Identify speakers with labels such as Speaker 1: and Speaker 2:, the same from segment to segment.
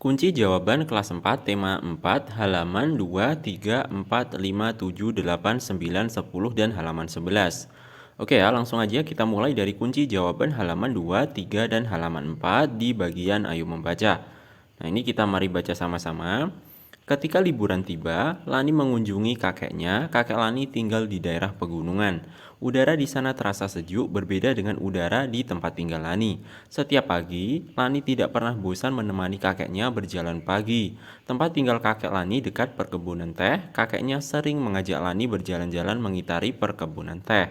Speaker 1: Kunci jawaban kelas 4 tema 4 halaman 2, 3, 4, 5, 7, 8, 9, 10 dan halaman 11. Oke ya, langsung aja kita mulai dari kunci jawaban halaman 2, 3 dan halaman 4 di bagian Ayo Membaca. Nah, ini kita mari baca sama-sama. Ketika liburan tiba, Lani mengunjungi kakeknya. Kakek Lani tinggal di daerah pegunungan. Udara di sana terasa sejuk, berbeda dengan udara di tempat tinggal Lani. Setiap pagi, Lani tidak pernah bosan menemani kakeknya berjalan pagi. Tempat tinggal kakek Lani dekat perkebunan teh. Kakeknya sering mengajak Lani berjalan-jalan mengitari perkebunan teh.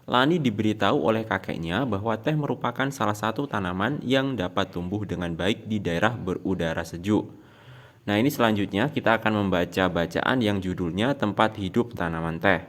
Speaker 1: Lani diberitahu oleh kakeknya bahwa teh merupakan salah satu tanaman yang dapat tumbuh dengan baik di daerah berudara sejuk. Nah, ini selanjutnya kita akan membaca bacaan yang judulnya Tempat Hidup Tanaman Teh.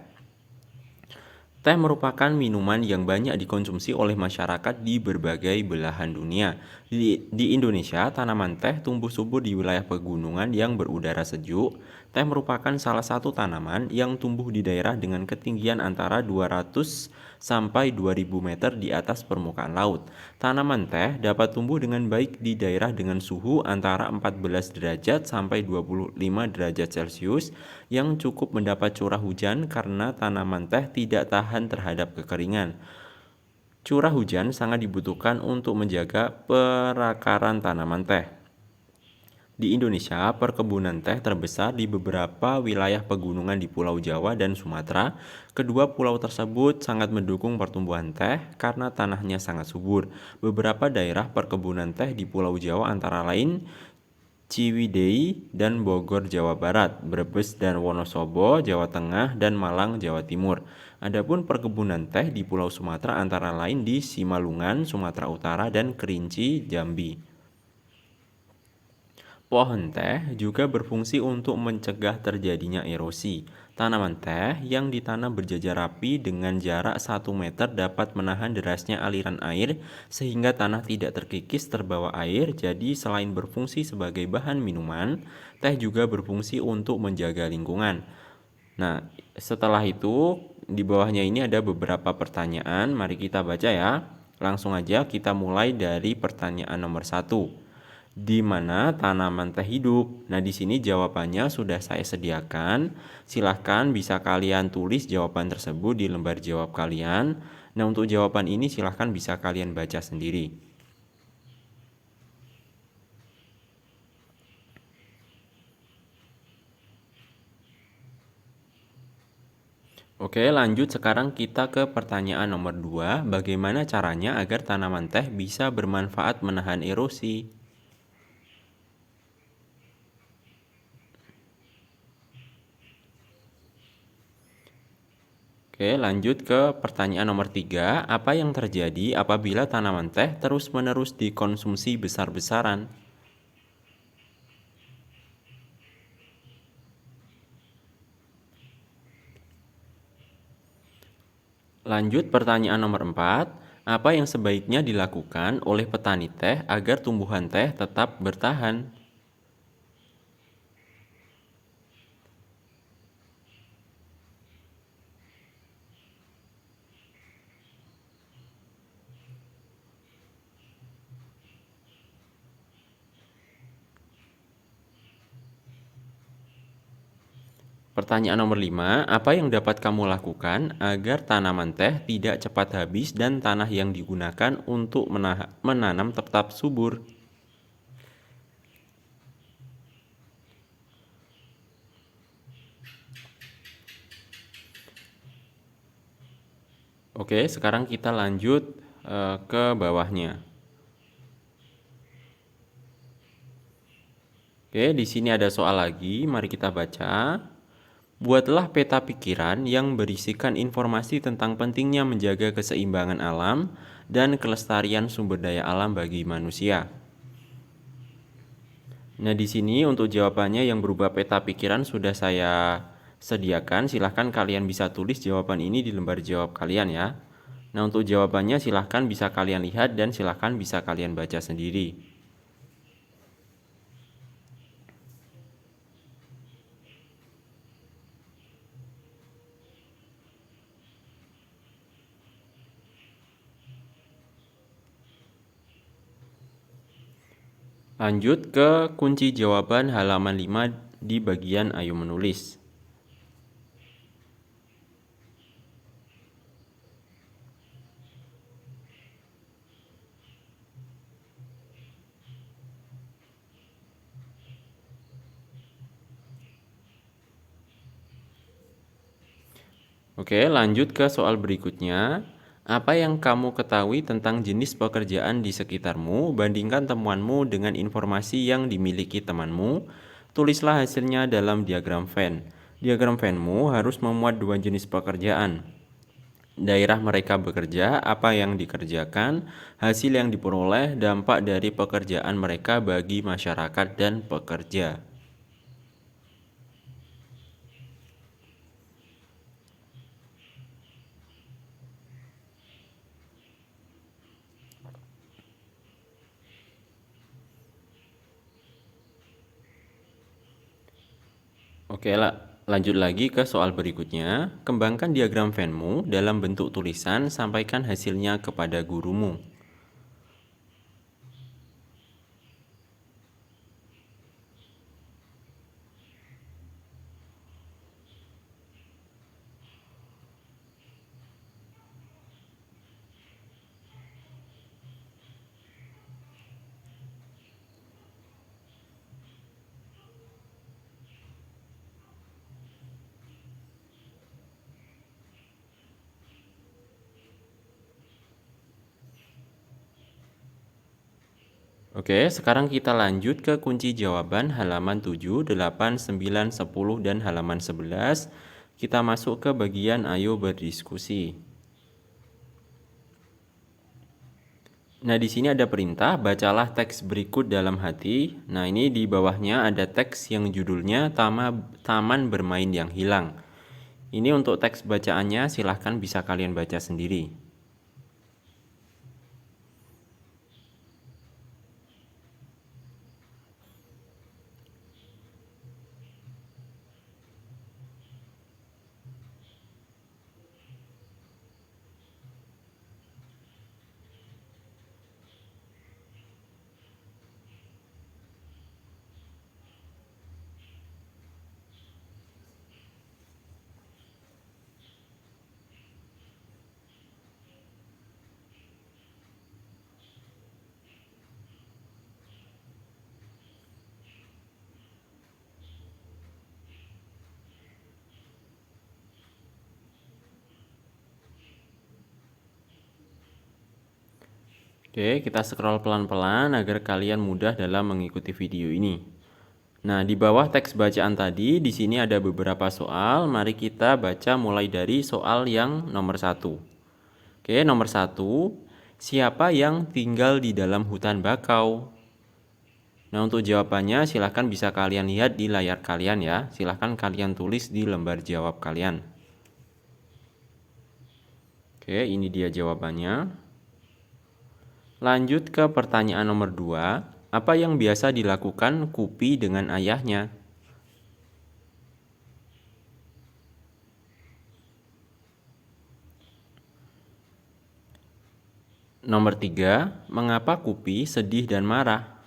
Speaker 1: Teh merupakan minuman yang banyak dikonsumsi oleh masyarakat di berbagai belahan dunia. Di Indonesia, tanaman teh tumbuh subur di wilayah pegunungan yang berudara sejuk. Teh merupakan salah satu tanaman yang tumbuh di daerah dengan ketinggian antara 200 sampai 2000 meter di atas permukaan laut. Tanaman teh dapat tumbuh dengan baik di daerah dengan suhu antara 14 derajat sampai 25 derajat Celcius yang cukup mendapat curah hujan karena tanaman teh tidak tahan terhadap kekeringan. Curah hujan sangat dibutuhkan untuk menjaga perakaran tanaman teh. Di Indonesia, perkebunan teh terbesar di beberapa wilayah pegunungan di Pulau Jawa dan Sumatera. Kedua pulau tersebut sangat mendukung pertumbuhan teh karena tanahnya sangat subur. Beberapa daerah perkebunan teh di Pulau Jawa antara lain Ciwidey dan Bogor, Jawa Barat, Brebes dan Wonosobo, Jawa Tengah, dan Malang, Jawa Timur. Adapun perkebunan teh di Pulau Sumatera antara lain di Simalungun, Sumatera Utara, dan Kerinci, Jambi. Pohon teh juga berfungsi untuk mencegah terjadinya erosi. Tanaman teh yang ditanam berjajar rapi dengan jarak 1 meter dapat menahan derasnya aliran air sehingga tanah tidak terkikis terbawa air. Jadi selain berfungsi sebagai bahan minuman, teh juga berfungsi untuk menjaga lingkungan. Nah, setelah itu di bawahnya ini ada beberapa pertanyaan. Mari kita baca ya. Langsung aja kita mulai dari pertanyaan nomor 1. Di mana tanaman teh hidup? Nah, di sini jawabannya sudah saya sediakan. Silahkan bisa kalian tulis jawaban tersebut di lembar jawab kalian. Nah, untuk jawaban ini silahkan bisa kalian baca sendiri. Oke, lanjut sekarang kita ke pertanyaan nomor 2. Bagaimana caranya agar tanaman teh bisa bermanfaat menahan erosi? Oke, lanjut ke pertanyaan nomor 3. Apa yang terjadi apabila tanaman teh terus-menerus dikonsumsi besar-besaran? Lanjut pertanyaan nomor 4. Apa yang sebaiknya dilakukan oleh petani teh agar tumbuhan teh tetap bertahan? Pertanyaan nomor 5. Apa yang dapat kamu lakukan agar tanaman teh tidak cepat habis dan tanah yang digunakan untuk menanam tetap subur? Oke, sekarang kita lanjut ke bawahnya. Oke, di sini ada soal lagi, mari kita baca. Buatlah peta pikiran yang berisikan informasi tentang pentingnya menjaga keseimbangan alam dan kelestarian sumber daya alam bagi manusia. Nah, di sini untuk jawabannya yang berupa peta pikiran sudah saya sediakan. Silahkan kalian bisa tulis jawaban ini di lembar jawab kalian ya. Nah, untuk jawabannya silahkan bisa kalian lihat dan silahkan bisa kalian baca sendiri. Lanjut ke kunci jawaban halaman 5 di bagian ayo menulis. Oke, lanjut ke soal berikutnya. Apa yang kamu ketahui tentang jenis pekerjaan di sekitarmu? Bandingkan temuanmu dengan informasi yang dimiliki temanmu. Tulislah hasilnya dalam diagram Venn. Diagram Venn-mu harus memuat dua jenis pekerjaan. Daerah mereka bekerja, apa yang dikerjakan, hasil yang diperoleh, dampak dari pekerjaan mereka bagi masyarakat dan pekerja. Oke, lanjut lagi ke soal berikutnya. Kembangkan diagram Venn-mu dalam bentuk tulisan, sampaikan hasilnya kepada gurumu. Oke, sekarang kita lanjut ke kunci jawaban halaman 7, 8, 9, 10, dan halaman 11. Kita masuk ke bagian ayo berdiskusi. Nah, di sini ada perintah, bacalah teks berikut dalam hati. Nah, ini di bawahnya ada teks yang judulnya Taman Bermain yang Hilang. Ini untuk teks bacaannya, silahkan bisa kalian baca sendiri. Oke, kita scroll pelan-pelan agar kalian mudah dalam mengikuti video ini. Nah, di bawah teks bacaan tadi, di sini ada beberapa soal. Mari kita baca mulai dari soal yang nomor 1. Oke, nomor 1. Siapa yang tinggal di dalam hutan bakau? Nah, untuk jawabannya silahkan bisa kalian lihat di layar kalian ya. Silahkan kalian tulis di lembar jawab kalian. Oke, ini dia jawabannya. Lanjut ke pertanyaan nomor 2. Apa yang biasa dilakukan Kupi dengan ayahnya? Nomor 3. Mengapa Kupi sedih dan marah?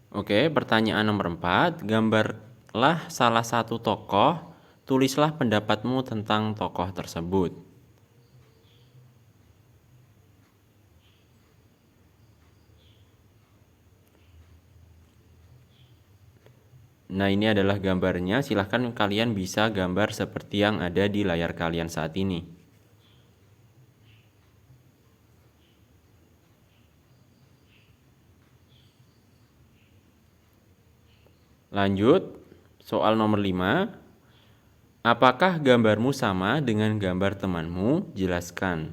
Speaker 1: Oke, pertanyaan nomor 4. Gambarlah salah satu tokoh. Tulislah pendapatmu tentang tokoh tersebut. Nah, ini adalah gambarnya. Silahkan kalian bisa gambar seperti yang ada di layar kalian saat ini. Lanjut, soal nomor 5. Apakah gambarmu sama dengan gambar temanmu? Jelaskan.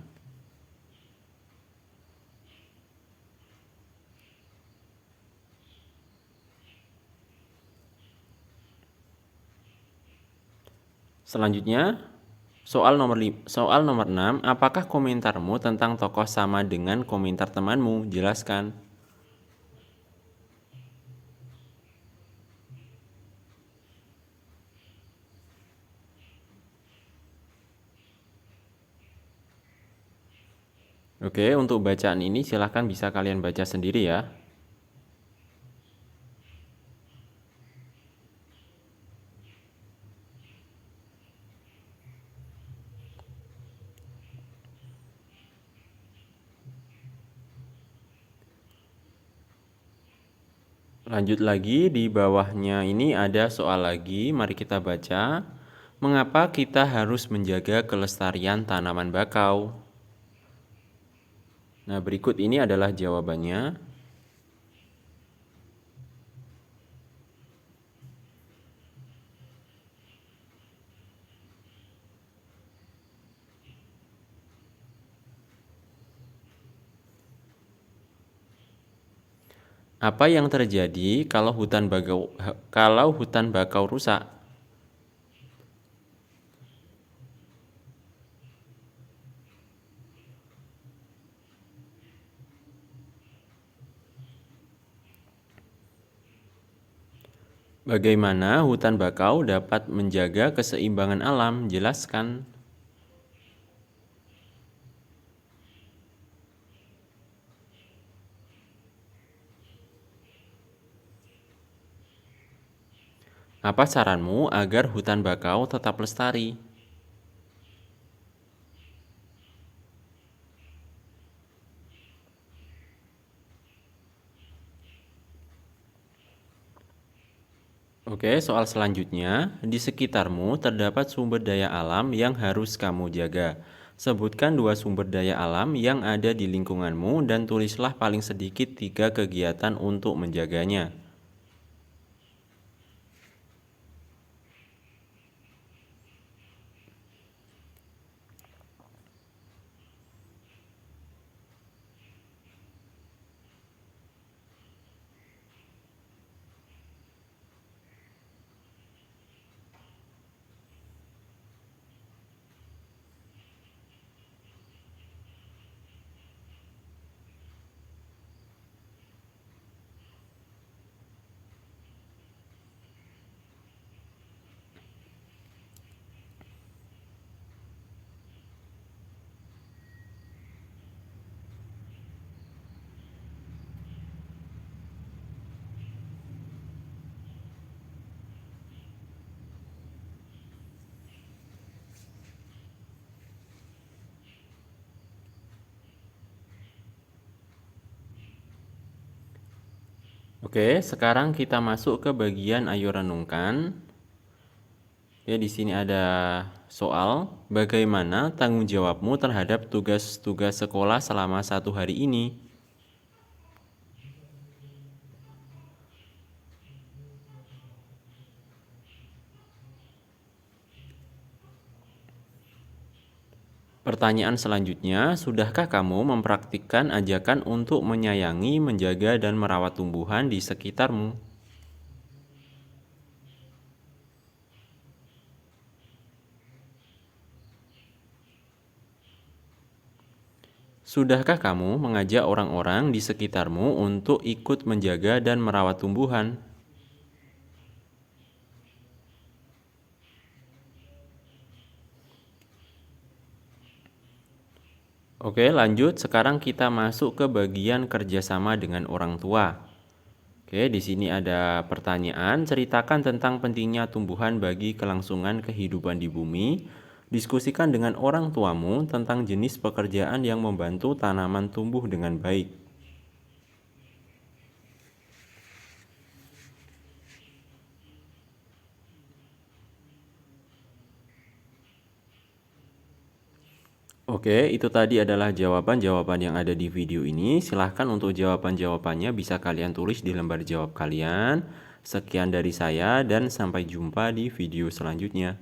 Speaker 1: Selanjutnya, soal nomor 6. Apakah komentarmu tentang tokoh sama dengan komentar temanmu? Jelaskan. Oke, untuk bacaan ini silahkan bisa kalian baca sendiri ya. Lanjut lagi, di bawahnya ini ada soal lagi, mari kita baca. Mengapa kita harus menjaga kelestarian tanaman bakau? Nah, berikut ini adalah jawabannya. Apa yang terjadi kalau hutan bakau rusak? Bagaimana hutan bakau dapat menjaga keseimbangan alam? Jelaskan. Apa saranmu agar hutan bakau tetap lestari? Oke, soal selanjutnya. Di sekitarmu terdapat sumber daya alam yang harus kamu jaga. Sebutkan 2 sumber daya alam yang ada di lingkunganmu dan tulislah paling sedikit 3 kegiatan untuk menjaganya. Oke, sekarang kita masuk ke bagian ayo renungkan. Ya, di sini ada soal, bagaimana tanggung jawabmu terhadap tugas-tugas sekolah selama 1 hari ini? Pertanyaan selanjutnya, sudahkah kamu mempraktikkan ajakan untuk menyayangi, menjaga, dan merawat tumbuhan di sekitarmu? Sudahkah kamu mengajak orang-orang di sekitarmu untuk ikut menjaga dan merawat tumbuhan? Oke, lanjut. Sekarang kita masuk ke bagian kerjasama dengan orang tua. Oke, di sini ada pertanyaan. Ceritakan tentang pentingnya tumbuhan bagi kelangsungan kehidupan di bumi. Diskusikan dengan orang tuamu tentang jenis pekerjaan yang membantu tanaman tumbuh dengan baik. Oke, itu tadi adalah jawaban-jawaban yang ada di video ini. Silahkan untuk jawaban-jawabannya bisa kalian tulis di lembar jawab kalian. Sekian dari saya dan sampai jumpa di video selanjutnya.